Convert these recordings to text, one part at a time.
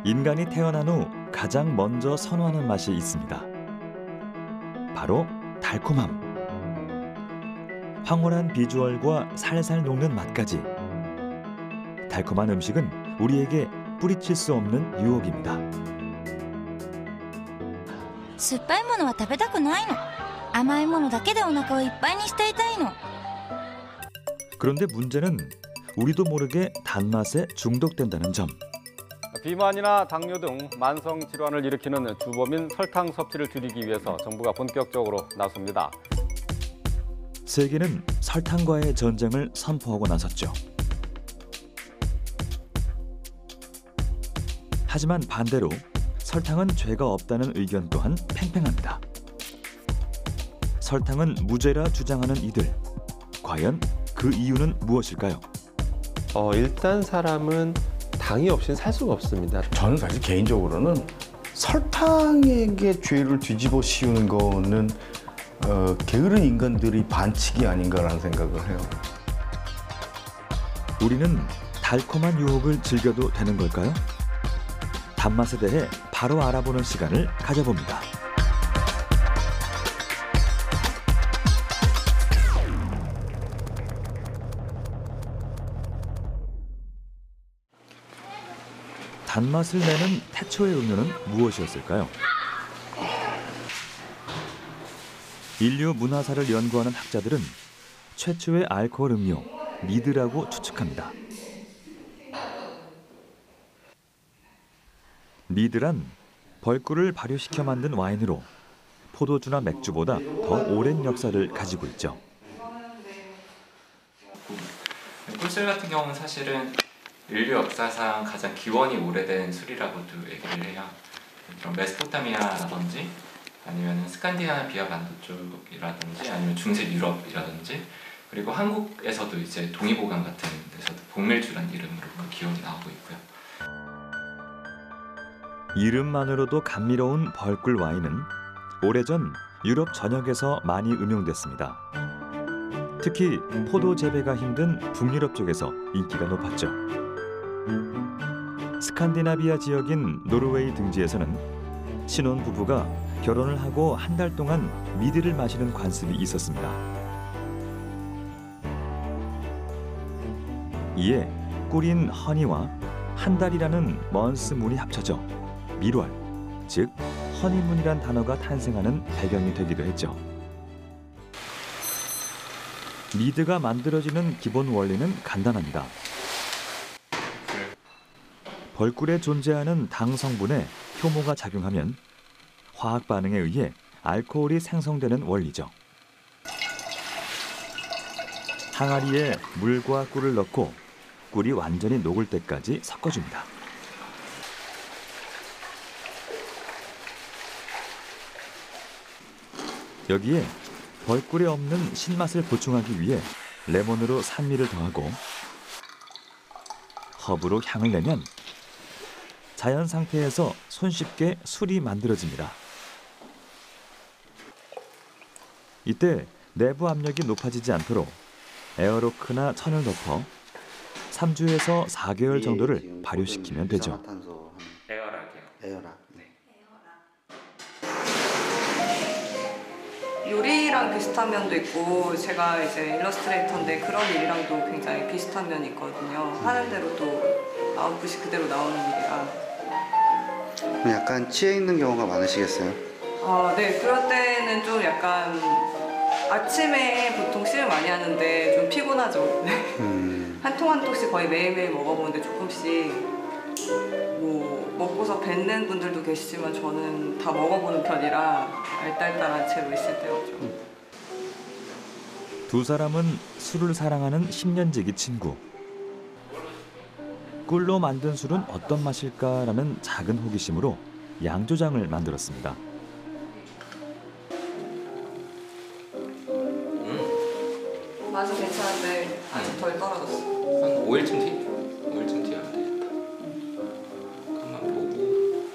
인간이 태어난 후 가장 먼저 선호하는 맛이 있습니다. 바로 달콤함. 황홀한 비주얼과 살살 녹는 맛까지. 달콤한 음식은 우리에게 뿌리칠 수 없는 유혹입니다. 酸っぱいものは食べたくないの。甘いものだけでお腹をいっぱいにしていたいの。 그런데 문제는 우리도 모르게 단맛에 중독된다는 점. 비만이나 당뇨 등 만성 질환을 일으키는 주범인 설탕 섭취를 줄이기 위해서 정부가 본격적으로 나섭니다. 세계는 설탕과의 전쟁을 선포하고 나섰죠. 하지만 반대로 설탕은 죄가 없다는 의견 또한 팽팽합니다. 설탕은 무죄라 주장하는 이들. 과연 그 이유는 무엇일까요? 일단 사람은 당이 없이는 살 수가 없습니다. 저는 사실 개인적으로는 설탕에게 죄를 뒤집어 씌우는 거는 게으른 인간들이 반칙이 아닌가라는 생각을 해요. 우리는 달콤한 유혹을 즐겨도 되는 걸까요? 단맛에 대해 바로 알아보는 시간을 가져봅니다. 단맛을 내는 태초의 음료는 무엇이었을까요? 인류 문화사를 연구하는 학자들은 최초의 알코올 음료, 미드라고 추측합니다. 미드란 벌꿀을 발효시켜 만든 와인으로 포도주나 맥주보다 더 오랜 역사를 가지고 있죠. 꿀술 같은 경우는 사실은 인류 역사상 가장 기원이 오래된 술이라고도 얘기를 해요. 그런 메소포타미아라든지 아니면 스칸디나비아 반도 쪽이라든지 아니면 중세 유럽이라든지 그리고 한국에서도 이제 동의보감 같은 데서도 복밀주라는 이름으로 그 기원이 나오고 있고요. 이름만으로도 감미로운 벌꿀 와인은 오래전 유럽 전역에서 많이 음용됐습니다. 특히 포도 재배가 힘든 북유럽 쪽에서 인기가 높았죠. 스칸디나비아 지역인 노르웨이 등지에서는 신혼 부부가 결혼을 하고 한 달 동안 미드를 마시는 관습이 있었습니다. 이에 꿀인 허니와 한 달이라는 먼스 문이 합쳐져 밀월, 즉 허니문이란 단어가 탄생하는 배경이 되기도 했죠. 미드가 만들어지는 기본 원리는 간단합니다. 벌꿀에 존재하는 당 성분에 효모가 작용하면 화학 반응에 의해 알코올이 생성되는 원리죠. 항아리에 물과 꿀을 넣고 꿀이 완전히 녹을 때까지 섞어줍니다. 여기에 벌꿀에 없는 신맛을 보충하기 위해 레몬으로 산미를 더하고 허브로 향을 내면 자연 상태에서 손쉽게 술이 만들어집니다. 이때 내부 압력이 높아지지 않도록 에어로크나 천을 덮어 3주에서 4개월 정도를 발효시키면 되죠. 에어락이요. 에어락. 요리랑 비슷한 면도 있고 제가 이제 일러스트레이터인데 그런 일이랑도 굉장히 비슷한 면이 있거든요. 하는 대로 또 아웃풋이 그대로 나오는 일이라. 약간 취해 있는 경우가 많으시겠어요? 네. 그럴 때는 좀 약간 아침에 보통 시를 많이 하는데 좀 피곤하죠. 한 통 한 통씩 거의 매일매일 먹어보는데 조금씩 뭐 먹고서 뱉는 분들도 계시지만 저는 다 먹어보는 편이라 알딸딸한 채로 있을 때였죠. 두 사람은 술을 사랑하는 10년지기 친구. 꿀로 만든 술은 어떤 맛일까라는 작은 호기심으로 양조장을 만들었습니다. 맛은 괜찮은데 아직 덜 떨어졌어. 한 5일쯤 뒤? 5일쯤 뒤에 하면 되겠다. 한번 보고.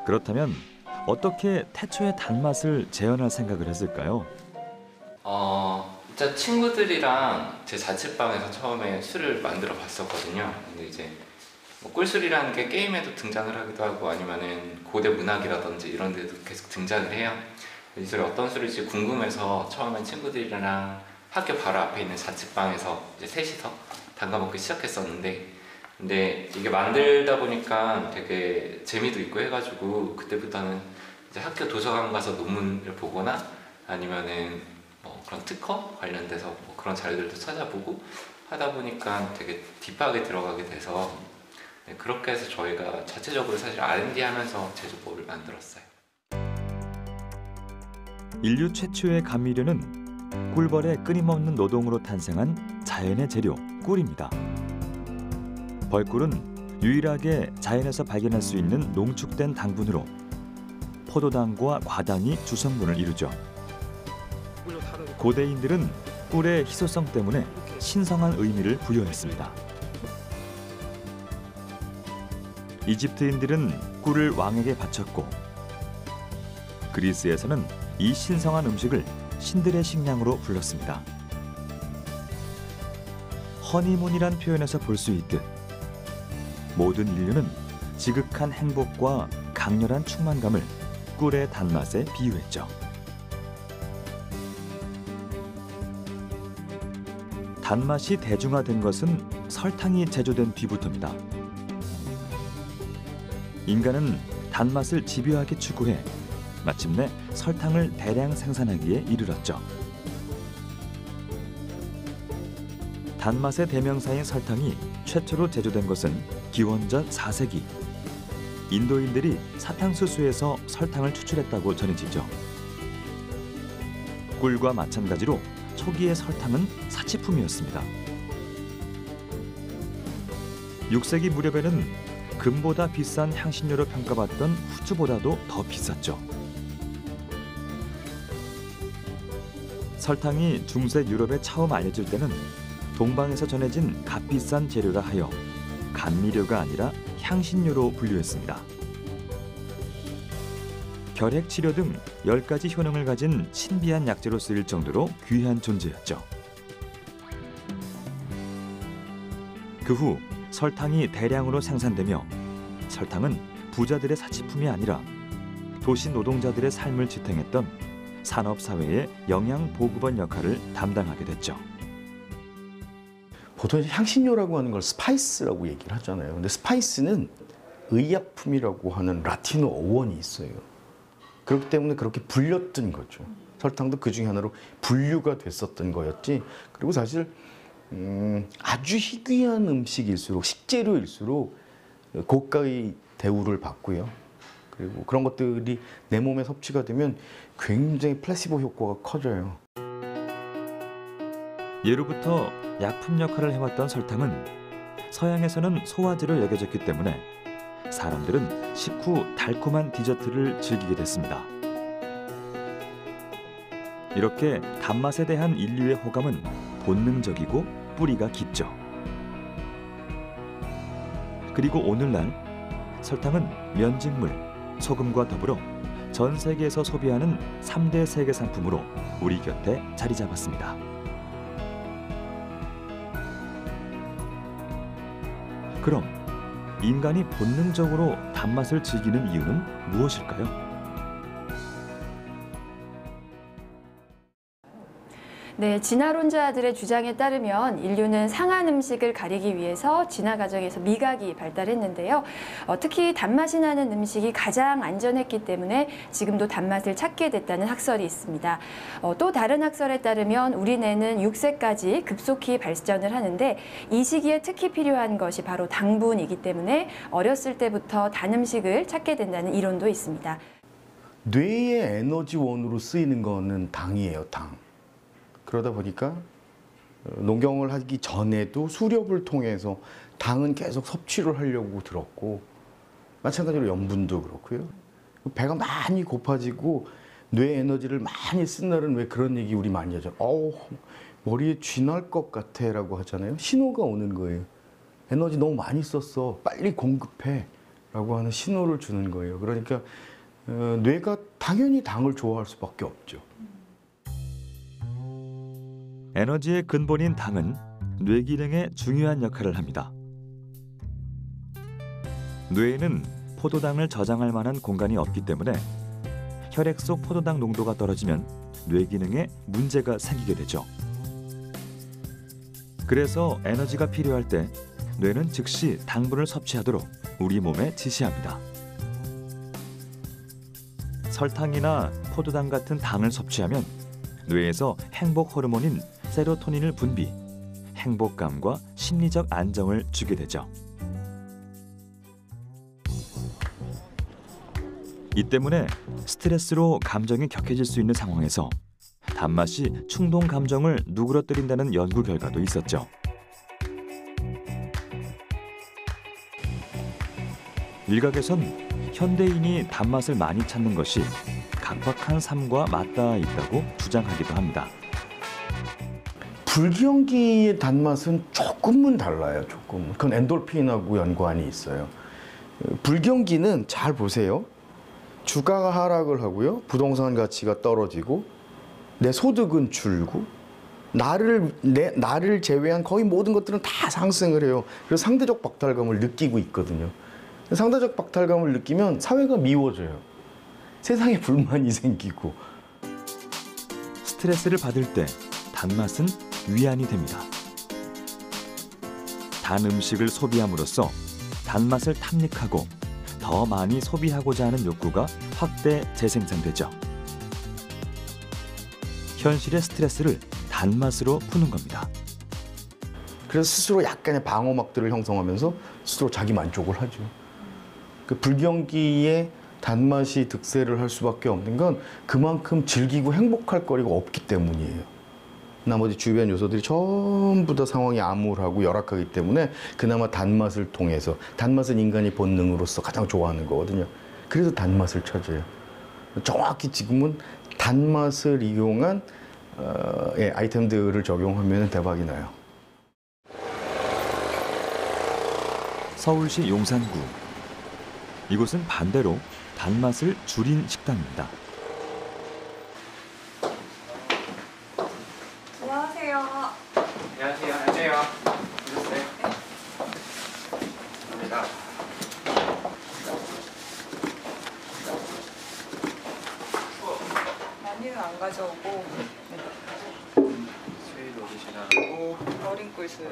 그렇다면 어떻게 태초의 단맛을 재현할 생각을 했을까요? 진짜 친구들이랑 제 자취방에서 처음에 술을 만들어 봤었거든요. 근데 이제 뭐 꿀술이라는 게 게임에도 등장을 하기도 하고 아니면은 고대 문학이라든지 이런 데도 계속 등장을 해요. 이 술이 어떤 술일지 궁금해서 처음엔 친구들이랑 학교 바로 앞에 있는 자취방에서 이제 셋이서 담가 먹기 시작했었는데, 근데 이게 만들다 보니까 되게 재미도 있고 해가지고 그때부터는 이제 학교 도서관 가서 논문을 보거나 아니면은 뭐 그런 특허 관련돼서 뭐 그런 자료들도 찾아보고 하다 보니까 되게 딥하게 들어가게 돼서, 네, 그렇게 해서 저희가 자체적으로 사실 R&D 하면서 제조법을 만들었어요. 인류 최초의 감미료는 꿀벌의 끊임없는 노동으로 탄생한 자연의 재료 꿀입니다. 벌꿀은 유일하게 자연에서 발견할 수 있는 농축된 당분으로 포도당과 과당이 주성분을 이루죠. 고대인들은 꿀의 희소성 때문에 신성한 의미를 부여했습니다. 이집트인들은 꿀을 왕에게 바쳤고, 그리스에서는 이 신성한 음식을 신들의 식량으로 불렀습니다. 허니문이란 표현에서 볼 수 있듯 모든 인류는 지극한 행복과 강렬한 충만감을 꿀의 단맛에 비유했죠. 단맛이 대중화된 것은 설탕이 제조된 뒤부터입니다. 인간은 단맛을 집요하게 추구해 마침내 설탕을 대량 생산하기에 이르렀죠. 단맛의 대명사인 설탕이 최초로 제조된 것은 기원전 4세기. 인도인들이 사탕수수에서 설탕을 추출했다고 전해지죠. 꿀과 마찬가지로 초기의 설탕은 사치품이었습니다. 6세기 무렵에는 금보다 비싼 향신료로 평가받던 후추보다도 더 비쌌죠. 설탕이 중세 유럽에 처음 알려질 때는 동방에서 전해진 값비싼 재료라 하여 감미료가 아니라 향신료로 분류했습니다. 결핵 치료 등 10가지 효능을 가진 신비한 약재로 쓰일 정도로 귀한 존재였죠. 그 후 설탕이 대량으로 생산되며 설탕은 부자들의 사치품이 아니라 도시 노동자들의 삶을 지탱했던 산업사회의 영양보급원 역할을 담당하게 됐죠. 보통 향신료라고 하는 걸 스파이스라고 얘기를 하잖아요. 근데 스파이스는 의약품이라고 하는 라틴어 어원이 있어요. 그렇기 때문에 그렇게 불렸던 거죠. 설탕도 그 중에 하나로 분류가 됐었던 거였지. 그리고 사실 아주 희귀한 음식일수록, 식재료일수록 고가의 대우를 받고요. 그리고 그런 것들이 내 몸에 섭취가 되면 굉장히 플라시보 효과가 커져요. 예로부터 약품 역할을 해왔던 설탕은 서양에서는 소화제로 여겨졌기 때문에 사람들은 식후 달콤한 디저트를 즐기게 됐습니다. 이렇게 단맛에 대한 인류의 호감은 본능적이고 뿌리가 깊죠. 그리고 오늘날 설탕은 면직물, 소금과 더불어 전 세계에서 소비하는 3대 세계 상품으로 우리 곁에 자리 잡았습니다. 그럼 인간이 본능적으로 단맛을 즐기는 이유는 무엇일까요? 네, 진화론자들의 주장에 따르면 인류는 상한 음식을 가리기 위해서 진화 과정에서 미각이 발달했는데요. 특히 단맛이 나는 음식이 가장 안전했기 때문에 지금도 단맛을 찾게 됐다는 학설이 있습니다. 또 다른 학설에 따르면 우리 뇌는 6세까지 급속히 발전을 하는데 이 시기에 특히 필요한 것이 바로 당분이기 때문에 어렸을 때부터 단 음식을 찾게 된다는 이론도 있습니다. 뇌의 에너지원으로 쓰이는 거는 당이에요, 당. 그러다 보니까 농경을 하기 전에도 수렵을 통해서 당은 계속 섭취를 하려고 들었고, 마찬가지로 염분도 그렇고요. 배가 많이 고파지고 뇌 에너지를 많이 쓴 날은 왜 그런 얘기 우리 많이 하죠. 머리에 쥐 날 것 같아 라고 하잖아요. 신호가 오는 거예요. 에너지 너무 많이 썼어, 빨리 공급해 라고 하는 신호를 주는 거예요. 그러니까 뇌가 당연히 당을 좋아할 수밖에 없죠. 에너지의 근본인 당은 뇌 기능에 중요한 역할을 합니다. 뇌에는 포도당을 저장할 만한 공간이 없기 때문에 혈액 속 포도당 농도가 떨어지면 뇌 기능에 문제가 생기게 되죠. 그래서 에너지가 필요할 때 뇌는 즉시 당분을 섭취하도록 우리 몸에 지시합니다. 설탕이나 포도당 같은 당을 섭취하면 뇌에서 행복 호르몬인 세로토닌을 분비, 행복감과 심리적 안정을 주게 되죠. 이 때문에 스트레스로 감정이 격해질 수 있는 상황에서 단맛이 충동 감정을 누그러뜨린다는 연구 결과도 있었죠. 일각에선 현대인이 단맛을 많이 찾는 것이 각박한 삶과 맞닿아 있다고 주장하기도 합니다. 불경기의 단맛은 조금은 달라요. 조금. 그건 엔돌핀하고 연관이 있어요. 불경기는 잘 보세요. 주가가 하락을 하고요. 부동산 가치가 떨어지고 내 소득은 줄고 나를 제외한 거의 모든 것들은 다 상승을 해요. 그래서 상대적 박탈감을 느끼고 있거든요. 상대적 박탈감을 느끼면 사회가 미워져요. 세상에 불만이 생기고. 스트레스를 받을 때 단맛은 위안이 됩니다. 단 음식을 소비함으로써 단맛을 탐닉하고 더 많이 소비하고자 하는 욕구가 확대 재생산되죠. 현실의 스트레스를 단맛으로 푸는 겁니다. 그래서 스스로 약간의 방어막들을 형성하면서 스스로 자기 만족을 하죠. 그 불경기에 단맛이 득세를 할 수밖에 없는 건 그만큼 즐기고 행복할 거리가 없기 때문이에요. 나머지 주변 요소들이 전부 다 상황이 암울하고 열악하기 때문에 그나마 단맛을 통해서, 단맛은 인간이 본능으로서 가장 좋아하는 거거든요. 그래서 단맛을 찾아요. 정확히 지금은 단맛을 이용한 아이템들을 적용하면 대박이 나요. 서울시 용산구. 이곳은 반대로 단맛을 줄인 식당입니다. 안녕하세요. 안녕하세요. 안녕하세요. 오셨어요? 감사합니다. 많이는 안 가져오고 스웨이드 오리지널하고 어린 꿀술.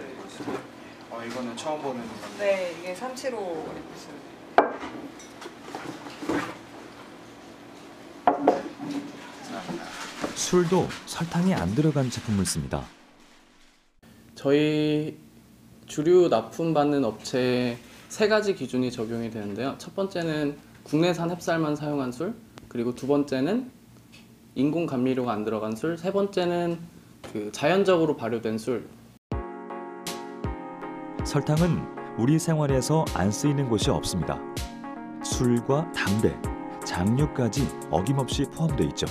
이거는 처음 보는 건데. 네, 이게 375 어린 꿀술. 술도 설탕이 안 들어간 제품을 씁니다. 저희 주류 납품받는 업체에 3가지 기준이 적용이 되는데요. 첫 번째는 국내산 햅쌀만 사용한 술, 그리고 두 번째는 인공 감미료가 안 들어간 술, 세 번째는 자연적으로 발효된 술. 설탕은 우리 생활에서 안 쓰이는 곳이 없습니다. 술과 담배, 장류까지 어김없이 포함되어 있죠.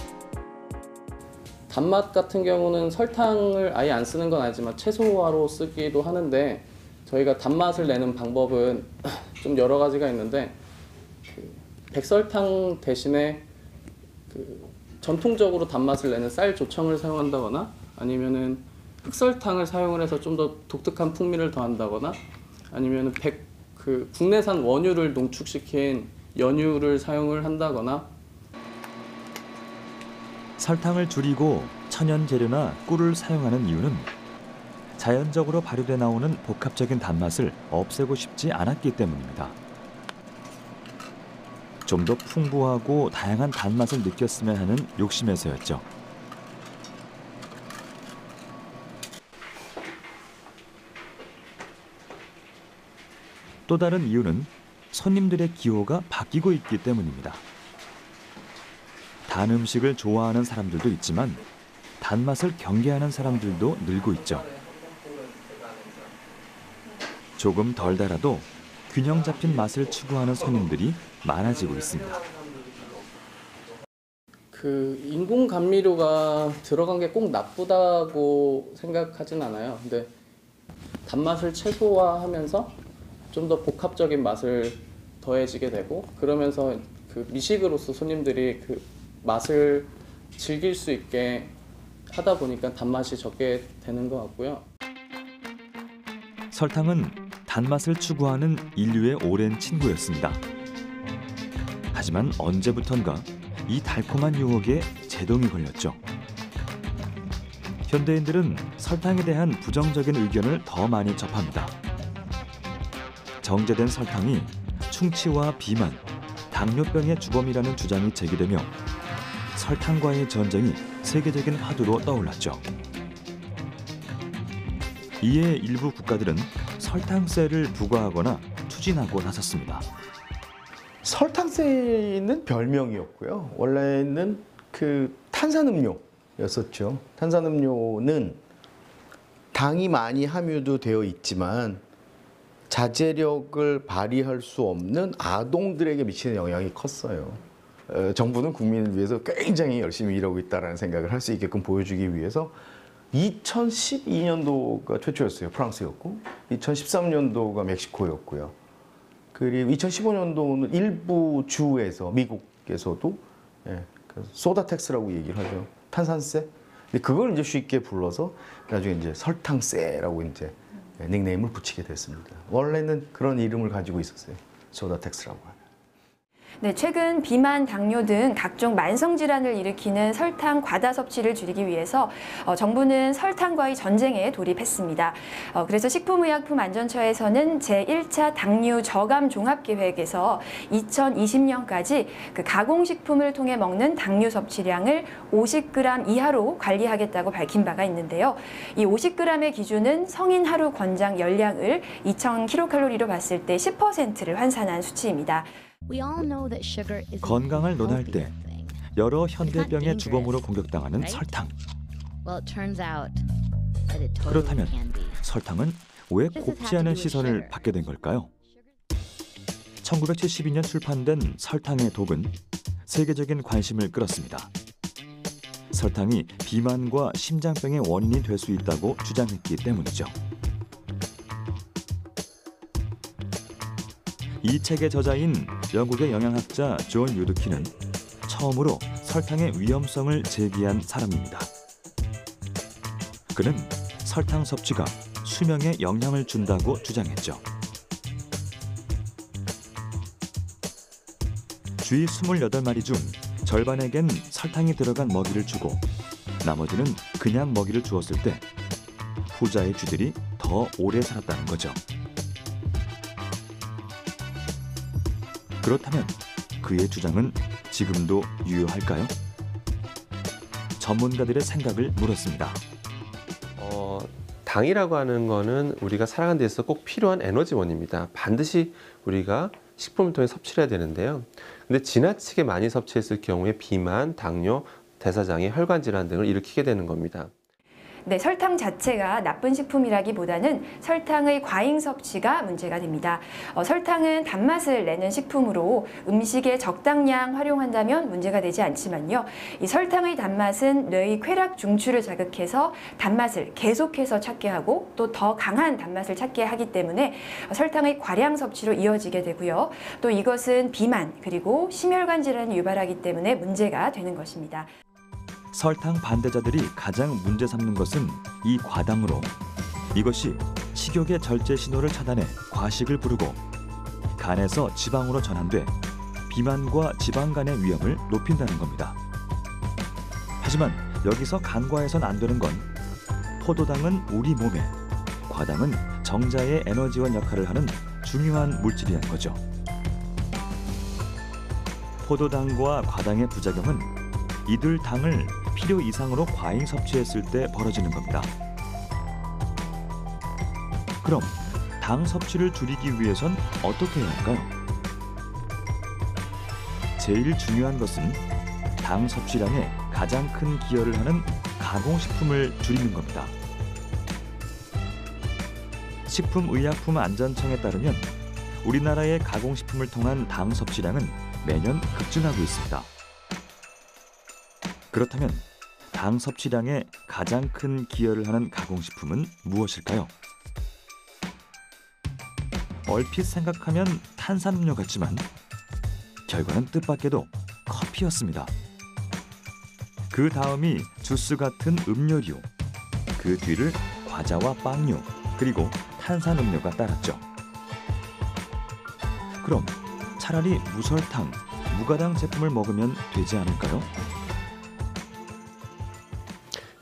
단맛 같은 경우는 설탕을 아예 안 쓰는 건 아니지만 채소화로 쓰기도 하는데, 저희가 단맛을 내는 방법은 좀 여러 가지가 있는데, 백설탕 대신에 전통적으로 단맛을 내는 쌀 조청을 사용한다거나, 아니면은 흑설탕을 사용을 해서 좀 더 독특한 풍미를 더한다거나, 아니면은 국내산 원유를 농축시킨 연유를 사용을 한다거나. 설탕을 줄이고 천연 재료나 꿀을 사용하는 이유는 자연적으로 발효돼 나오는 복합적인 단맛을 없애고 싶지 않았기 때문입니다. 좀 더 풍부하고 다양한 단맛을 느꼈으면 하는 욕심에서였죠. 또 다른 이유는 손님들의 기호가 바뀌고 있기 때문입니다. 단 음식을 좋아하는 사람들도 있지만 단맛을 경계하는 사람들도 늘고 있죠. 조금 덜 달아도 균형 잡힌 맛을 추구하는 손님들이 많아지고 있습니다. 인공 감미료가 들어간 게 꼭 나쁘다고 생각하진 않아요. 근데 단맛을 최소화하면서 좀 더 복합적인 맛을 더해지게 되고, 그러면서 미식으로서 손님들이 맛을 즐길 수 있게 하다 보니까 단맛이 적게 되는 것 같고요. 설탕은 단맛을 추구하는 인류의 오랜 친구였습니다. 하지만 언제부턴가 이 달콤한 유혹에 제동이 걸렸죠. 현대인들은 설탕에 대한 부정적인 의견을 더 많이 접합니다. 정제된 설탕이 충치와 비만, 당뇨병의 주범이라는 주장이 제기되며 설탕과의 전쟁이 세계적인 화두로 떠올랐죠. 이에 일부 국가들은 설탕세를 부과하거나 추진하고 나섰습니다. 설탕세는 별명이었고요. 원래는 그 탄산음료였었죠. 탄산음료는 당이 많이 함유도 되어 있지만 자제력을 발휘할 수 없는 아동들에게 미치는 영향이 컸어요. 정부는 국민을 위해서 굉장히 열심히 일하고 있다는 생각을 할 수 있게끔 보여주기 위해서 2012년도가 최초였어요. 프랑스였고 2013년도가 멕시코였고요. 그리고 2015년도는 일부 주에서 미국에서도 소다 텍스라고 얘기를 하죠. 탄산세. 근데 그걸 이제 쉽게 불러서 나중에 이제 설탕세라고 이제 닉네임을 붙이게 됐습니다. 원래는 그런 이름을 가지고 있었어요. 소다 텍스라고 하는. 네, 최근 비만, 당뇨 등 각종 만성 질환을 일으키는 설탕 과다 섭취를 줄이기 위해서 정부는 설탕과의 전쟁에 돌입했습니다. 그래서 식품의약품안전처에서는 제1차 당류 저감 종합계획에서 2020년까지 그 가공식품을 통해 먹는 당류 섭취량을 50g 이하로 관리하겠다고 밝힌 바가 있는데요. 이 50g의 기준은 성인 하루 권장 열량을 2000kcal로 봤을 때 10%를 환산한 수치입니다. 건강을 논할 때 여러 현대병의 주범으로 공격당하는 설탕. 그렇다면 설탕은 왜 곱지 않은 시선을 받게 된 걸까요? 1972년 출판된 설탕의 독은 세계적인 관심을 끌었습니다. 설탕이 비만과 심장병의 원인이 될 수 있다고 주장했기 때문이죠. 이 책의 저자인 영국의 영양학자 존 유드키는 처음으로 설탕의 위험성을 제기한 사람입니다. 그는 설탕 섭취가 수명에 영향을 준다고 주장했죠. 쥐 28마리 중 절반에겐 설탕이 들어간 먹이를 주고 나머지는 그냥 먹이를 주었을 때 후자의 쥐들이 더 오래 살았다는 거죠. 그렇다면 그의 주장은 지금도 유효할까요? 전문가들의 생각을 물었습니다. 당이라고 하는 거는 우리가 살아가는 데 있어서 꼭 필요한 에너지원입니다. 반드시 우리가 식품을 통해 섭취를 해야 되는데요. 근데 지나치게 많이 섭취했을 경우에 비만, 당뇨, 대사장애, 혈관 질환 등을 일으키게 되는 겁니다. 네, 설탕 자체가 나쁜 식품이라기보다는 설탕의 과잉 섭취가 문제가 됩니다. 설탕은 단맛을 내는 식품으로 음식에 적당량 활용한다면 문제가 되지 않지만요. 이 설탕의 단맛은 뇌의 쾌락 중추를 자극해서 단맛을 계속해서 찾게 하고 또 더 강한 단맛을 찾게 하기 때문에 설탕의 과량 섭취로 이어지게 되고요. 또 이것은 비만 그리고 심혈관 질환을 유발하기 때문에 문제가 되는 것입니다. 설탕 반대자들이 가장 문제 삼는 것은 이 과당으로 이것이 식욕의 절제 신호를 차단해 과식을 부르고 간에서 지방으로 전환돼 비만과 지방간의 위험을 높인다는 겁니다. 하지만 여기서 간과해선 안 되는 건 포도당은 우리 몸에, 과당은 정자의 에너지원 역할을 하는 중요한 물질이라는 거죠. 포도당과 과당의 부작용은 이들 당을 필요 이상으로 과잉 섭취했을 때 벌어지는 겁니다. 그럼 당 섭취를 줄이기 위해선 어떻게 해야 할까요? 제일 중요한 것은 당 섭취량에 가장 큰 기여를 하는 가공식품을 줄이는 겁니다. 식품의약품안전청에 따르면 우리나라의 가공식품을 통한 당 섭취량은 매년 급증하고 있습니다. 그렇다면 당 섭취량에 가장 큰 기여를 하는 가공식품은 무엇일까요? 얼핏 생각하면 탄산음료 같지만 결과는 뜻밖에도 커피였습니다. 그 다음이 주스 같은 음료류, 그 뒤를 과자와 빵류, 그리고 탄산음료가 따랐죠. 그럼 차라리 무설탕, 무가당 제품을 먹으면 되지 않을까요?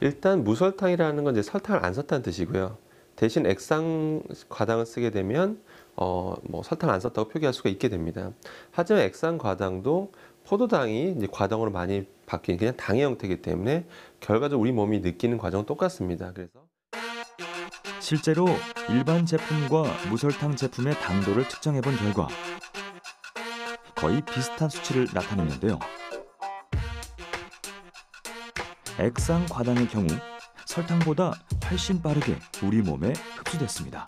일단 무설탕이라는 건 이제 설탕을 안 썼다는 뜻이고요. 대신 액상 과당을 쓰게 되면 뭐 설탕 안 썼다고 표기할 수가 있게 됩니다. 하지만 액상 과당도 포도당이 이제 과당으로 많이 바뀐 그냥 당의 형태이기 때문에 결과적으로 우리 몸이 느끼는 과정은 똑같습니다. 그래서 실제로 일반 제품과 무설탕 제품의 당도를 측정해 본 결과 거의 비슷한 수치를 나타냈는데요. 액상 과당의 경우 설탕보다 훨씬 빠르게 우리 몸에 흡수됐습니다.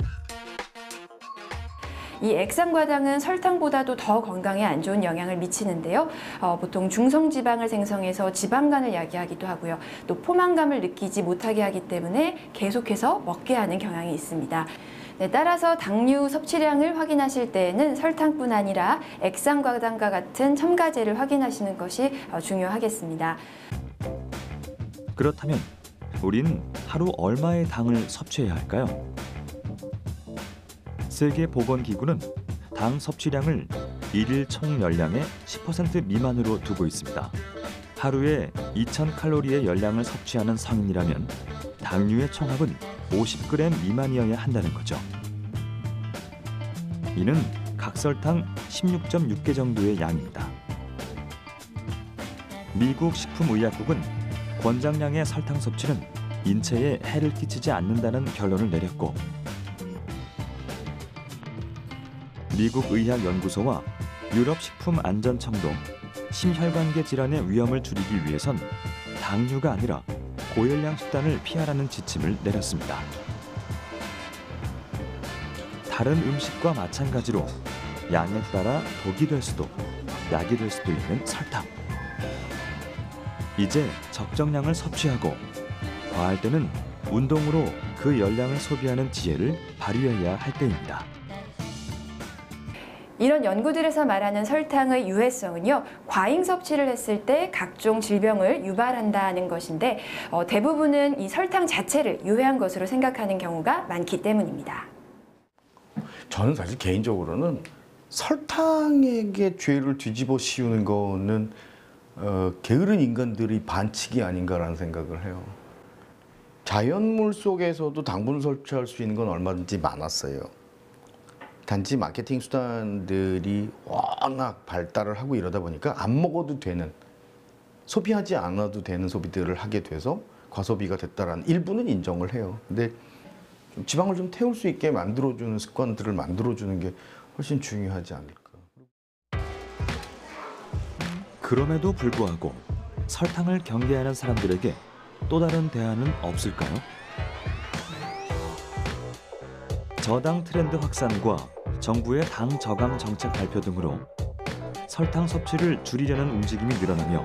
이 액상과당은 설탕보다도 더 건강에 안 좋은 영향을 미치는데요. 보통 중성지방을 생성해서 지방간을 야기하기도 하고요. 또 포만감을 느끼지 못하게 하기 때문에 계속해서 먹게 하는 경향이 있습니다. 네, 따라서 당류 섭취량을 확인하실 때에는 설탕뿐 아니라 액상과당과 같은 첨가제를 확인하시는 것이 중요하겠습니다. 그렇다면 우린 하루 얼마의 당을 섭취해야 할까요? 세계보건기구는 당 섭취량을 일일 총열량의 10% 미만으로 두고 있습니다. 하루에 2000칼로리의 열량을 섭취하는 성인이라면 당류의 총합은 50g 미만이어야 한다는 거죠. 이는 각설탕 16.6개 정도의 양입니다. 미국 식품의약국은 권장량의 설탕 섭취는 인체에 해를 끼치지 않는다는 결론을 내렸고 미국 의학연구소와 유럽식품안전청도 심혈관계 질환의 위험을 줄이기 위해선 당류가 아니라 고열량 식단을 피하라는 지침을 내렸습니다. 다른 음식과 마찬가지로 양에 따라 독이 될 수도 약이 될 수도 있는 설탕. 이제 적정량을 섭취하고 과할 때는 운동으로 그 열량을 소비하는 지혜를 발휘해야 할 때입니다. 이런 연구들에서 말하는 설탕의 유해성은요, 과잉 섭취를 했을 때 각종 질병을 유발한다는 것인데 대부분은 이 설탕 자체를 유해한 것으로 생각하는 경우가 많기 때문입니다. 저는 사실 개인적으로는 설탕에게 죄를 뒤집어 씌우는 거는 게으른 인간들이 반칙이 아닌가라는 생각을 해요. 자연물 속에서도 당분을 섭취할 수 있는 건 얼마든지 많았어요. 단지 마케팅 수단들이 워낙 발달을 하고 이러다 보니까 안 먹어도 되는, 소비하지 않아도 되는 소비들을 하게 돼서 과소비가 됐다라는 일부는 인정을 해요. 근데 좀 지방을 좀 태울 수 있게 만들어주는 습관들을 만들어주는 게 훨씬 중요하지 않을까. 그럼에도 불구하고 설탕을 경계하는 사람들에게 또 다른 대안은 없을까요? 저당 트렌드 확산과 정부의 당 저감 정책 발표 등으로 설탕 섭취를 줄이려는 움직임이 늘어나며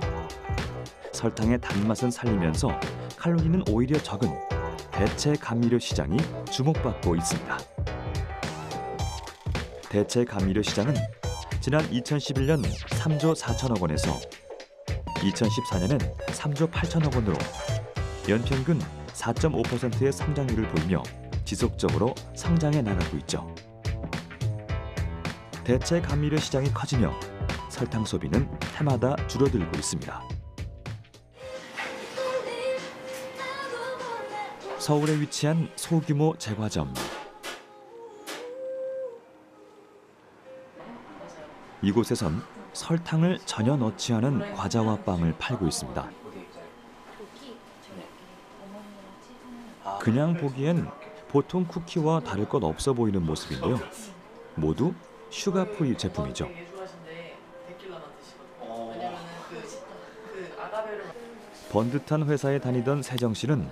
설탕의 단맛은 살리면서 칼로리는 오히려 적은 대체 감미료 시장이 주목받고 있습니다. 대체 감미료 시장은 지난 2011년 3조 4천억 원에서 2014년엔 3조 8천억 원으로 연평균 4.5%의 성장률을 보이며 지속적으로 성장해 나가고 있죠. 대체 감미료 시장이 커지며 설탕 소비는 해마다 줄어들고 있습니다. 서울에 위치한 소규모 제과점. 이곳에선 설탕을 전혀 넣지 않은 과자와 빵을 팔고 있습니다. 그냥 보기엔 보통 쿠키와 다를 것 없어 보이는 모습인데요. 모두 슈가프리 제품이죠. 번듯한 회사에 다니던 세정 씨는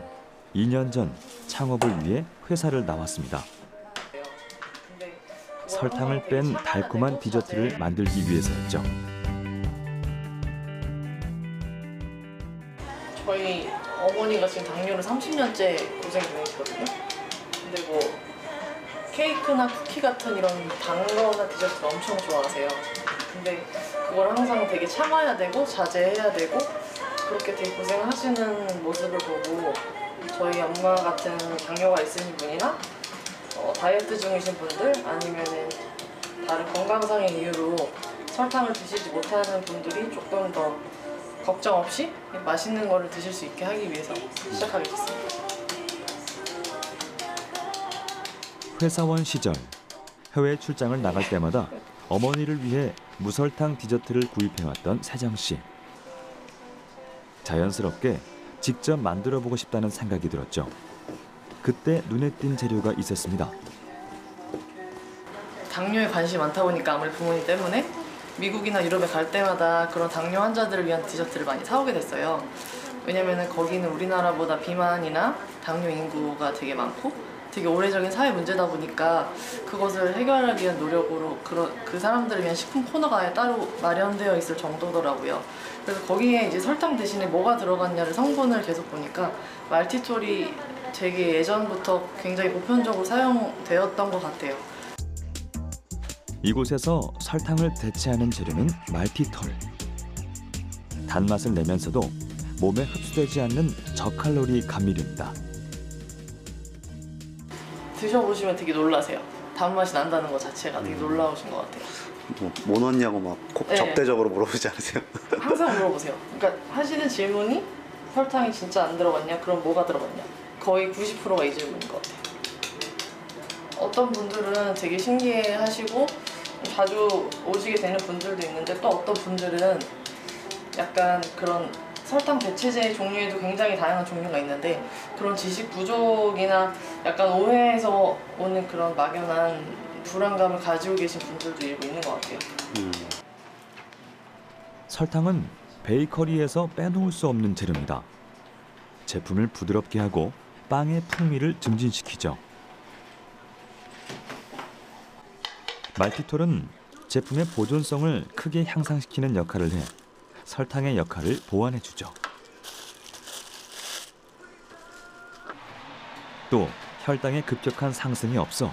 2년 전 창업을 위해 회사를 나왔습니다. 설탕을 뺀 달콤한 디저트를 만들기 위해서였죠. 저희 어머니가 지금 당뇨로 30년째 고생 중이시거든요. 근데 뭐 케이크나 쿠키 같은 이런 단 거나 디저트를 엄청 좋아하세요. 근데 그걸 항상 되게 참아야 되고 자제해야 되고 그렇게 되게 고생하시는 모습을 보고 저희 엄마 같은 당뇨가 있으신 분이나 다이어트 중이신 분들 아니면은 다른 건강상의 이유로 설탕을 드시지 못하는 분들이 조금 더 걱정 없이 맛있는 거를 드실 수 있게 하기 위해서 시작하게 됐습니다. 회사원 시절 해외 출장을 나갈 때마다 어머니를 위해 무설탕 디저트를 구입해왔던 세정 씨. 자연스럽게 직접 만들어보고 싶다는 생각이 들었죠. 그때 눈에 띈 재료가 있었습니다. 당뇨에 관심이 많다 보니까 아무래도 부모님 때문에 미국이나 유럽에 갈 때마다 그런 당뇨 환자들을 위한 디저트를 많이 사오게 됐어요. 왜냐면은 거기는 우리나라보다 비만이나 당뇨 인구가 되게 많고 되게 오래적인 사회 문제다 보니까 그것을 해결하기 위한 노력으로 그 사람들을 위한 식품 코너가 아예 따로 마련되어 있을 정도더라고요. 그래서 거기에 이제 설탕 대신에 뭐가 들어갔냐를 성분을 계속 보니까 말티톨이 되게 예전부터 굉장히 보편적으로 사용되었던 것 같아요. 이곳에서 설탕을 대체하는 재료는 말티톨. 단맛을 내면서도 몸에 흡수되지 않는 저칼로리 감미료입니다. 드셔보시면 되게 놀라세요. 단맛이 난다는 것 자체가 되게 놀라우신 것 같아요. 뭐 넣었냐고 막 네. 적대적으로 물어보지 않으세요? 항상 물어보세요. 그러니까 하시는 질문이 설탕이 진짜 안 들어갔냐? 그럼 뭐가 들어갔냐? 거의 90%가 이 질문인 것 같아요. 어떤 분들은 되게 신기해하시고 자주 오시게 되는 분들도 있는데 또 어떤 분들은 약간 그런 설탕 대체제 종류에도 굉장히 다양한 종류가 있는데 그런 지식 부족이나 약간 오해에서 오는 그런 막연한 불안감을 가지고 계신 분들도 일부 있는 것 같아요. 설탕은 베이커리에서 빼놓을 수 없는 재료입니다. 제품을 부드럽게 하고 빵의 풍미를 증진시키죠. 말티톨은 제품의 보존성을 크게 향상시키는 역할을 해 설탕의 역할을 보완해주죠. 또 혈당의 급격한 상승이 없어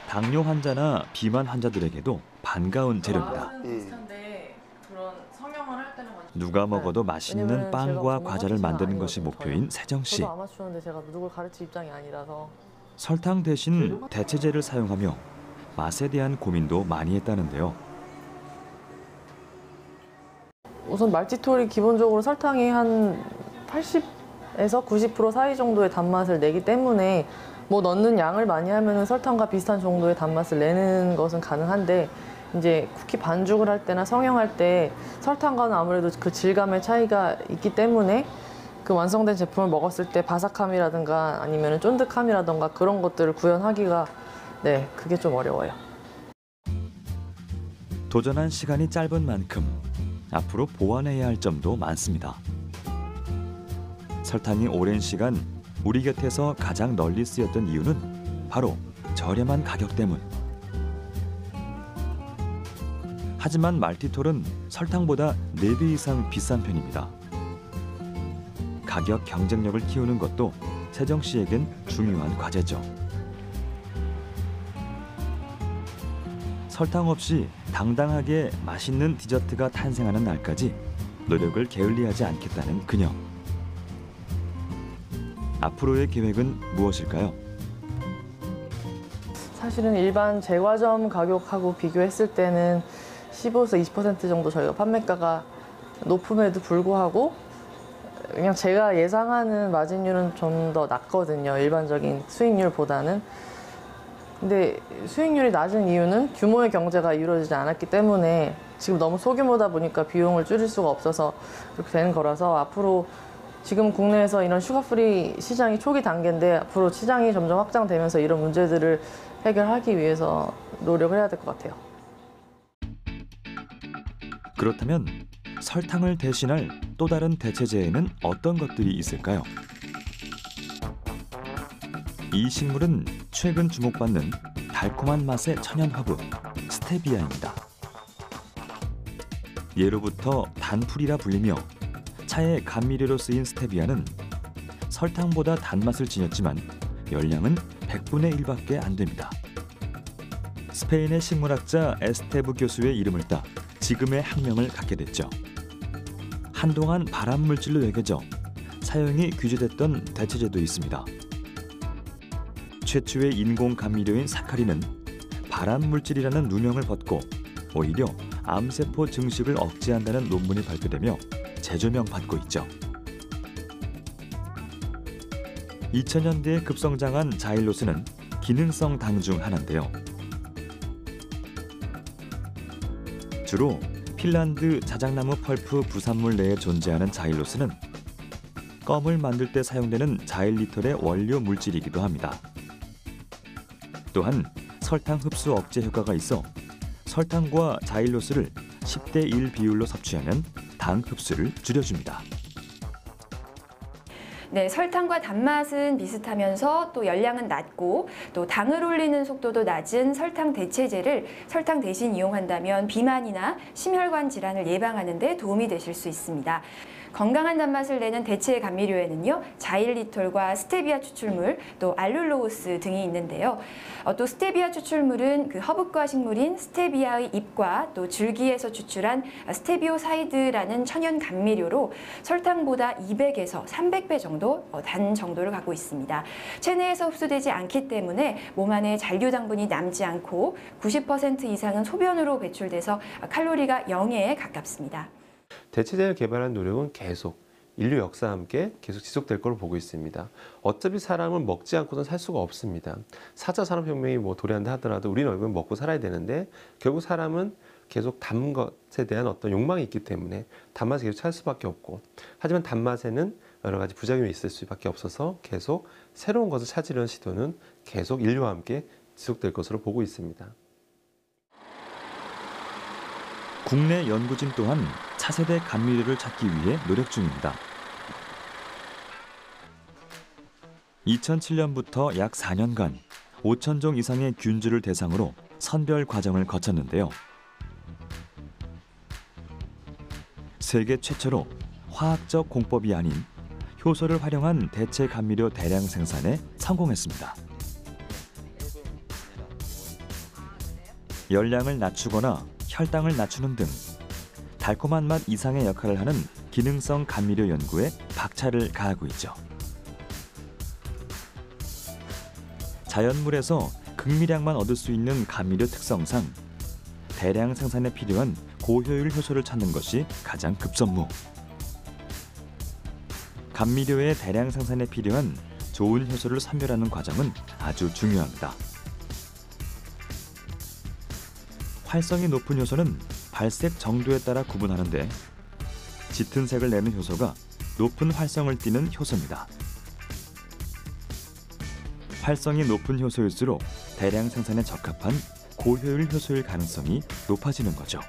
당뇨 환자나 비만 환자들에게도 반가운 재료입니다. 누가 먹어도 맛있는 빵과 과자를 만드는 것이 목표인 세정 씨. 저도 아마추어인데 제가 누굴 가르칠 입장이 아니라서 설탕 대신 대체제를 사용하며 맛에 대한 고민도 많이 했다는데요. 우선 말티톨이 기본적으로 설탕이 한 80에서 90% 사이 정도의 단맛을 내기 때문에 뭐 넣는 양을 많이 하면 설탕과 비슷한 정도의 단맛을 내는 것은 가능한데 이제 쿠키 반죽을 할 때나 성형할 때 설탕과는 아무래도 그 질감의 차이가 있기 때문에 그 완성된 제품을 먹었을 때 바삭함이라든가 아니면 쫀득함이라든가 그런 것들을 구현하기가 그게 좀 어려워요. 도전한 시간이 짧은 만큼 앞으로 보완해야 할 점도 많습니다. 설탕이 오랜 시간 우리 곁에서 가장 널리 쓰였던 이유는 바로 저렴한 가격 때문. 하지만 말티톨은 설탕보다 4배 이상 비싼 편입니다. 가격 경쟁력을 키우는 것도 세정 씨에겐 중요한 과제죠. 설탕 없이 당당하게 맛있는 디저트가 탄생하는 날까지 노력을 게을리하지 않겠다는 그녀. 앞으로의 계획은 무엇일까요? 사실은 일반 제과점 가격하고 비교했을 때는 15에서 20% 정도 저희가 판매가가 높음에도 불구하고 그냥 제가 예상하는 마진율은 좀 더 낮거든요. 일반적인 수익률보다는. 근데 수익률이 낮은 이유는 규모의 경제가 이루어지지 않았기 때문에 지금 너무 소규모다 보니까 비용을 줄일 수가 없어서 그렇게 되는 거라서 앞으로 지금 국내에서 이런 슈거프리 시장이 초기 단계인데 앞으로 시장이 점점 확장되면서 이런 문제들을 해결하기 위해서 노력을 해야 될 것 같아요. 그렇다면 설탕을 대신할 또 다른 대체제에는 어떤 것들이 있을까요? 이 식물은 최근 주목받는 달콤한 맛의 천연 허브 스테비아입니다. 예로부터 단풀이라 불리며 차의 감미료로 쓰인 스테비아는 설탕보다 단맛을 지녔지만 열량은 100분의 1밖에 안 됩니다. 스페인의 식물학자 에스테브 교수의 이름을 따 지금의 학명을 갖게 됐죠. 한동안 발암 물질로 여겨져 사용이 규제됐던 대체제도 있습니다. 최초의 인공 감미료인 사카린은 발암 물질이라는 누명을 벗고 오히려 암세포 증식을 억제한다는 논문이 발표되며 재조명받고 있죠. 2000년대에 급성장한 자일로스는 기능성 당 중 하나인데요. 주로 핀란드 자작나무 펄프 부산물 내에 존재하는 자일로스는 껌을 만들 때 사용되는 자일리톨의 원료 물질이기도 합니다. 또한 설탕 흡수 억제 효과가 있어 설탕과 자일로스를 10대 1 비율로 섭취하면 당 흡수를 줄여줍니다. 네, 설탕과 단맛은 비슷하면서 또 열량은 낮고 또 당을 올리는 속도도 낮은 설탕 대체제를 설탕 대신 이용한다면 비만이나 심혈관 질환을 예방하는 데 도움이 되실 수 있습니다. 건강한 단맛을 내는 대체 감미료에는요, 자일리톨과 스테비아 추출물, 또 알룰로스 등이 있는데요. 또 스테비아 추출물은 그 허브과 식물인 스테비아의 잎과 또 줄기에서 추출한 스테비오사이드라는 천연 감미료로 설탕보다 200에서 300배 정도 단 정도를 갖고 있습니다. 체내에서 흡수되지 않기 때문에 몸 안에 잔류 당분이 남지 않고 90% 이상은 소변으로 배출돼서 칼로리가 0에 가깝습니다. 대체제를 개발한 노력은 계속 인류 역사와 함께 계속 지속될 것으로 보고 있습니다. 어차피 사람은 먹지 않고는 살 수가 없습니다. 4차 산업혁명이 도래한다 하더라도 우리는 얼굴은 먹고 살아야 되는데 결국 사람은 계속 단 것에 대한 어떤 욕망이 있기 때문에 단맛을 계속 찾을 수밖에 없고, 하지만 단맛에는 여러 가지 부작용이 있을 수밖에 없어서 계속 새로운 것을 찾으려는 시도는 계속 인류와 함께 지속될 것으로 보고 있습니다. 국내 연구진 또한 차세대 감미료를 찾기 위해 노력 중입니다. 2007년부터 약 4년간 5,000종 이상의 균주를 대상으로 선별 과정을 거쳤는데요. 세계 최초로 화학적 공법이 아닌 효소를 활용한 대체 감미료 대량 생산에 성공했습니다. 열량을 낮추거나 혈당을 낮추는 등 달콤한 맛 이상의 역할을 하는 기능성 감미료 연구에 박차를 가하고 있죠. 자연물에서 극미량만 얻을 수 있는 감미료 특성상 대량 생산에 필요한 고효율 효소를 찾는 것이 가장 급선무. 감미료의 대량 생산에 필요한 좋은 효소를 선별하는 과정은 아주 중요합니다. 활성이 높은 효소는 발색 정도에 따라 구분하는데 짙은 색을 내는 효소가 높은 활성을 띠는 효소입니다. 활성이 높은 효소일수록 대량 생산에 적합한 고효율 효소일 가능성이 높아지는 거죠.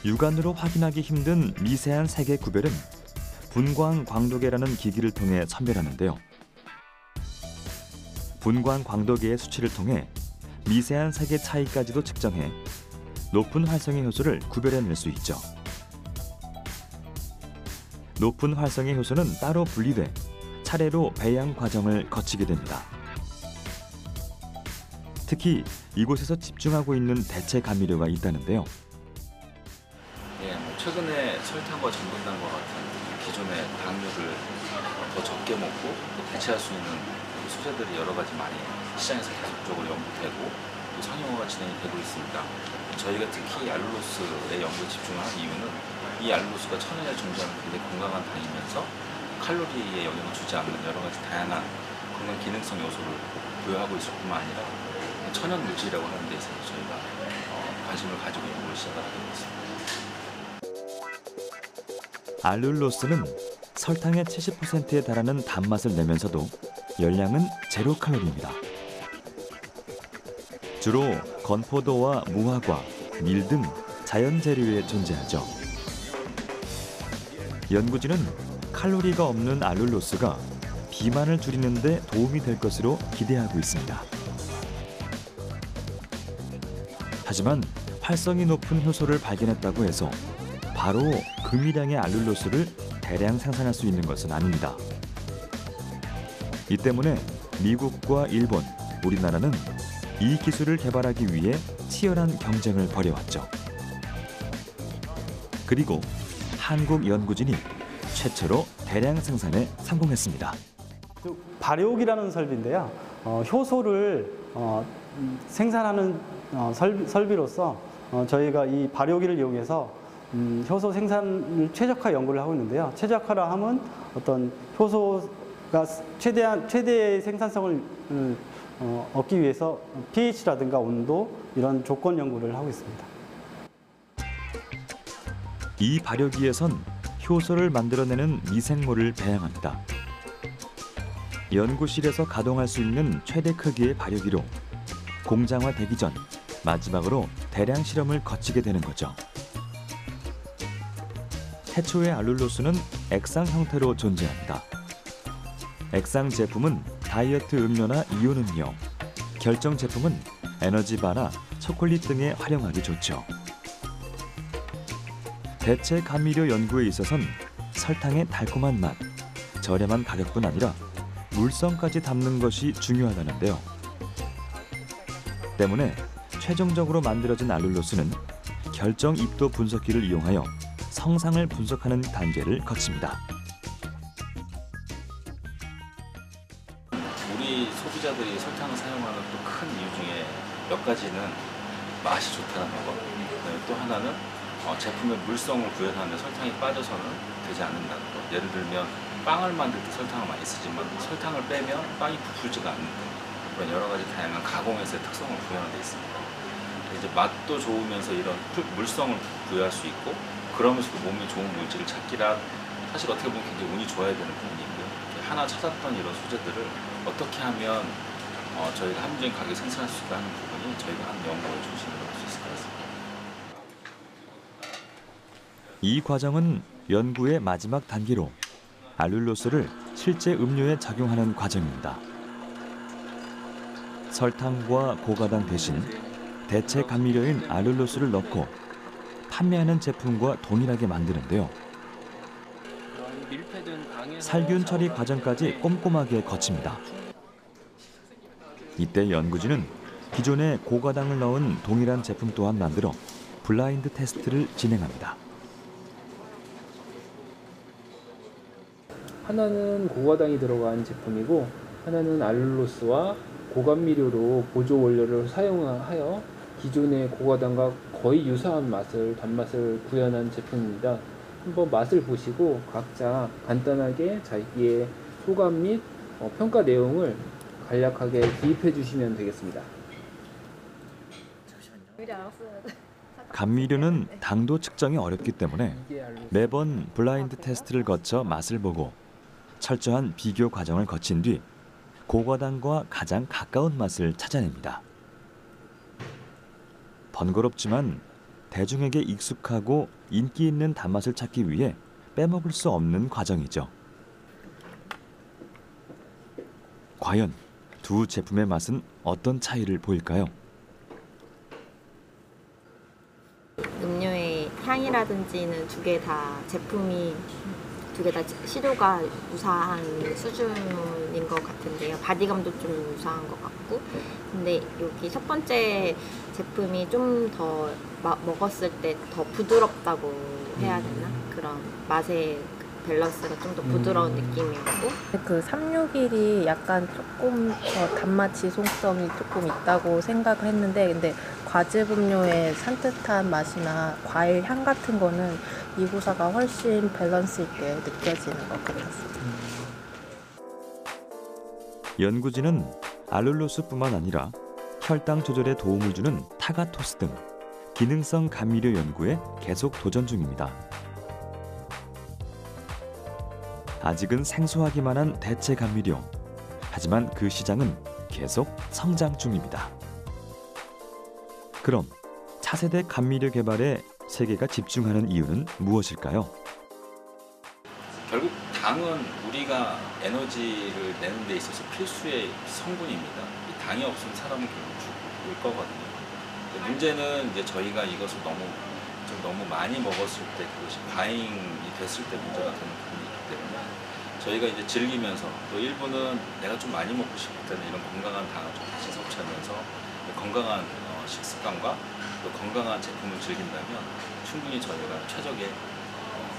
육안으로 확인하기 힘든 미세한 색의 구별은 분광 광도계라는 기기를 통해 선별하는데요. 분광 광도계의 수치를 통해 미세한 색의 차이까지도 측정해 높은 활성의 효소를 구별해낼 수 있죠. 높은 활성의 효소는 따로 분리돼 차례로 배양 과정을 거치게 됩니다. 특히 이곳에서 집중하고 있는 대체 감미료가 있다는데요. 최근에 설탕과 전분당과 같은 기존의 당류를 더 적게 먹고 또 대체할 수 있는 소재들이 여러 가지 많이 시장에서 계속적으로 연구되고 또 상용화가 진행이 되고 있습니다. 저희가 특히 알룰로스의 연구에 집중하는 이유는 이 알룰로스가 천연에 존재하는 굉장히 건강한 당이면서 칼로리에 영향을 주지 않는 여러 가지 다양한 건강 기능성 요소를 부여하고 있을 뿐만 아니라 천연 물질이라고 하는 데 있어서 저희가 관심을 가지고 연구를 시작하게 되었습니다. 알룰로스는 설탕의 70%에 달하는 단맛을 내면서도 열량은 0칼로리입니다. 주로 건포도와 무화과, 밀 등 자연 재료에 존재하죠. 연구진은 칼로리가 없는 알룰로스가 비만을 줄이는 데 도움이 될 것으로 기대하고 있습니다. 하지만 활성이 높은 효소를 발견했다고 해서 바로 금이량의 알룰로스를 대량 생산할 수 있는 것은 아닙니다. 이 때문에 미국과 일본, 우리나라는 이 기술을 개발하기 위해 치열한 경쟁을 벌여왔죠. 그리고 한국 연구진이 최초로 대량 생산에 성공했습니다. 발효기라는 설비인데요. 효소를 생산하는 설비로서 저희가 이 발효기를 이용해서 효소 생산을 최적화 연구를 하고 있는데요. 최적화라 함은 어떤 효소가 최대의 생산성을 얻기 위해서 pH라든가 온도 이런 조건 연구를 하고 있습니다. 이 발효기에선 효소를 만들어내는 미생물을 배양합니다. 연구실에서 가동할 수 있는 최대 크기의 발효기로 공장화되기 전 마지막으로 대량 실험을 거치게 되는 거죠. 태초의 알룰로스는 액상 형태로 존재합니다. 액상 제품은 다이어트 음료나 이온 음료, 결정 제품은 에너지바나 초콜릿 등에 활용하기 좋죠. 대체 감미료 연구에 있어선 설탕의 달콤한 맛, 저렴한 가격뿐 아니라 물성까지 담는 것이 중요하다는데요. 때문에 최종적으로 만들어진 알룰로스는 결정 입도 분석기를 이용하여 성상을 분석하는 단계를 거칩니다. 우리 소비자들이 설탕을 사용하는 또 큰 이유 중에 몇 가지는 맛이 좋다는 거, 또 하나는 제품의 물성을 구현하는데 설탕이 빠져서는 되지 않는다는 것. 예를 들면 빵을 만들 때 설탕을 많이 쓰지만 설탕을 빼면 빵이 부풀지가 않는 그런 여러 가지 다양한 가공에서의 특성을 구현하게 돼 있습니다. 이제 맛도 좋으면서 이런 물성을 부여할 수 있고 그러면서도 몸에 좋은 물질을 찾기란 사실 어떻게 보면 굉장히 운이 좋아야 되는 부분이고요. 하나 찾았던 이런 소재들을 어떻게 하면 저희가 합리적인 가격에 생산할 수 있을까 하는 부분이 저희가 하는 연구의 중심으로 할 수 있을 것 같습니다. 이 과정은 연구의 마지막 단계로 알룰로스를 실제 음료에 적용하는 과정입니다. 설탕과 고가당 대신 대체 감미료인 알룰로스를 넣고 판매하는 제품과 동일하게 만드는데요. 살균 처리 과정까지 꼼꼼하게 거칩니다. 이때 연구진은 기존에 고가당을 넣은 동일한 제품 또한 만들어 블라인드 테스트를 진행합니다. 하나는 고가당이 들어간 제품이고 하나는 알룰로스와 고감미료로 보조 원료를 사용하여 기존의 고가당과 거의 유사한 단맛을 구현한 제품입니다. 한번 맛을 보시고 각자 간단하게 자기의 소감 및 평가 내용을 간략하게 기입해 주시면 되겠습니다. 감미료는 당도 측정이 어렵기 때문에 매번 블라인드 테스트를 거쳐 맛을 보고 철저한 비교 과정을 거친 뒤 고과당과 가장 가까운 맛을 찾아냅니다. 번거롭지만 대중에게 익숙하고 인기 있는 단맛을 찾기 위해 빼먹을 수 없는 과정이죠. 과연 두 제품의 맛은 어떤 차이를 보일까요? 음료의 향이라든지는 두 개 다 제품이 두 개 다 시료가 유사한 수준인 것 같은데요. 바디감도 좀 유사한 것 같고, 근데 여기 첫 번째 제품이 좀 더 먹었을 때 더 부드럽다고 해야 되나? 그런 맛의 밸런스가 좀 더 부드러운 느낌이었고, 그 361이 약간 조금 더 단맛 지속성이 조금 있다고 생각을 했는데, 근데 과즙 음료의 산뜻한 맛이나 과일 향 같은 거는 이구사가 훨씬 밸런스 있게 느껴지는 것 같았습니다. 연구진은 알룰로스뿐만 아니라 혈당 조절에 도움을 주는 타가토스 등 기능성 감미료 연구에 계속 도전 중입니다. 아직은 생소하기만 한 대체 감미료. 하지만 그 시장은 계속 성장 중입니다. 그럼 차세대 감미료 개발에 세계가 집중하는 이유는 무엇일까요? 결국 당은 우리가 에너지를 내는 데 있어서 필수의 성분입니다. 이 당이 없으면 사람은 결국 죽을 거거든요. 문제는 이제 저희가 이것을 너무 많이 먹었을 때, 그것이 과잉이 됐을 때 문제가 되는 부분이 있기 때문에 저희가 이제 즐기면서, 또 일부는 내가 좀 많이 먹고 싶을 때는 이런 건강한 당을 좀 다시 섭취하면서 건강한 식습관과 또 건강한 제품을 즐긴다면 충분히 저희가 최적의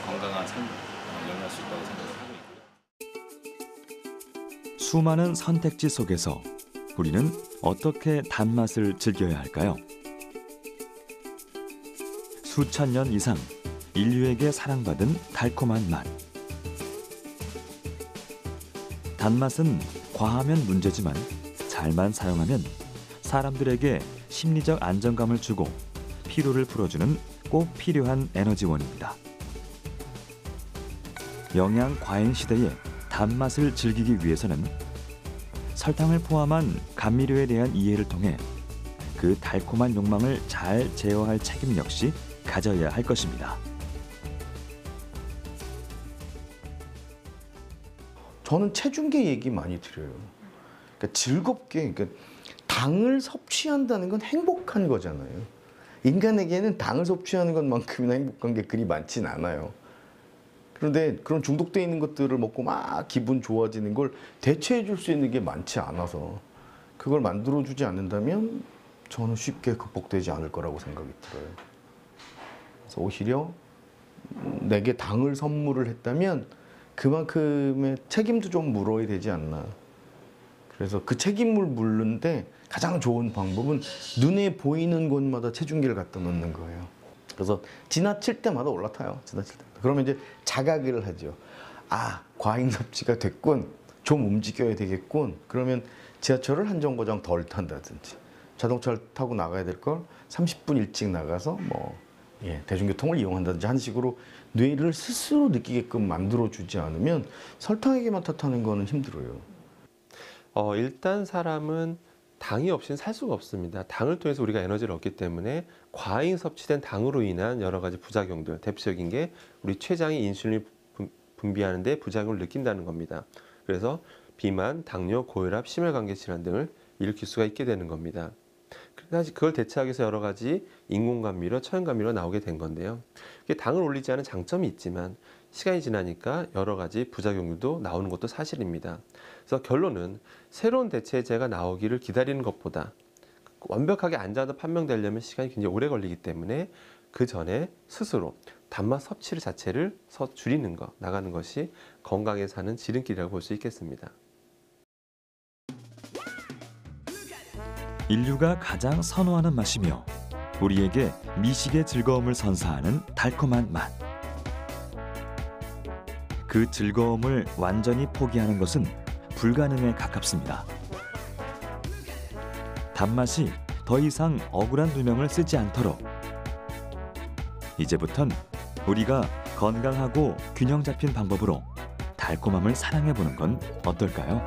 건강한 삶을 영위할 수 있다고 생각을 하고 있고요. 수많은 선택지 속에서 우리는 어떻게 단맛을 즐겨야 할까요? 수천 년 이상 인류에게 사랑받은 달콤한 맛. 단맛은 과하면 문제지만 잘만 사용하면 사람들에게 심리적 안정감을 주고 피로를 풀어주는 꼭 필요한 에너지원입니다. 영양 과잉 시대에 단맛을 즐기기 위해서는 설탕을 포함한 감미료에 대한 이해를 통해 그 달콤한 욕망을 잘 제어할 책임 역시 가져야 할 것입니다. 저는 체중계 얘기 많이 드려요. 그러니까 즐겁게, 그러니까 당을 섭취한다는 건 행복한 거잖아요. 인간에게는 당을 섭취하는 것만큼이나 행복한 게 그리 많진 않아요. 그런데 그런 중독돼 있는 것들을 먹고 막 기분 좋아지는 걸 대체해 줄 수 있는 게 많지 않아서 그걸 만들어 주지 않는다면 저는 쉽게 극복되지 않을 거라고 생각이 들어요. 그래서 오히려 내게 당을 선물을 했다면 그만큼의 책임도 좀 물어야 되지 않나. 그래서 그 책임을 물는데 가장 좋은 방법은 눈에 보이는 곳마다 체중계를 갖다 놓는 거예요. 그래서 지나칠 때마다 올라타요. 지나칠 때. 그러면 이제 자각을 하죠. 아, 과잉 섭취가 됐군. 좀 움직여야 되겠군. 그러면 지하철을 한 정거장 덜 탄다든지 자동차를 타고 나가야 될 걸 30분 일찍 나가서 대중교통을 이용한다든지 하는 식으로 뇌를 스스로 느끼게끔 만들어주지 않으면 설탕에게만 탓하는 거는 힘들어요. 일단 사람은 당이 없이는 살 수가 없습니다. 당을 통해서 우리가 에너지를 얻기 때문에 과잉 섭취된 당으로 인한 여러 가지 부작용들, 대표적인 게 우리 췌장이 인슐린을 분비하는 데 부작용을 느낀다는 겁니다. 그래서 비만, 당뇨, 고혈압, 심혈관계 질환 등을 일으킬 수가 있게 되는 겁니다. 그걸 대체하기 위해서 여러 가지 인공감미료, 천연감미료가 나오게 된 건데요. 당을 올리지 않은 장점이 있지만 시간이 지나니까 여러 가지 부작용들도 나오는 것도 사실입니다. 그래서 결론은 새로운 대체제가 나오기를 기다리는 것보다 완벽하게 안전하다 판명되려면 시간이 굉장히 오래 걸리기 때문에 그 전에 스스로 단맛 섭취를 자체를 줄이는 것, 나가는 것이 건강에 사는 지름길이라고 볼 수 있겠습니다. 인류가 가장 선호하는 맛이며 우리에게 미식의 즐거움을 선사하는 달콤한 맛. 그 즐거움을 완전히 포기하는 것은 불가능에 가깝습니다. 단맛이 더 이상 억울한 누명을 쓰지 않도록 이제부턴 우리가 건강하고 균형 잡힌 방법으로 달콤함을 사랑해보는 건 어떨까요?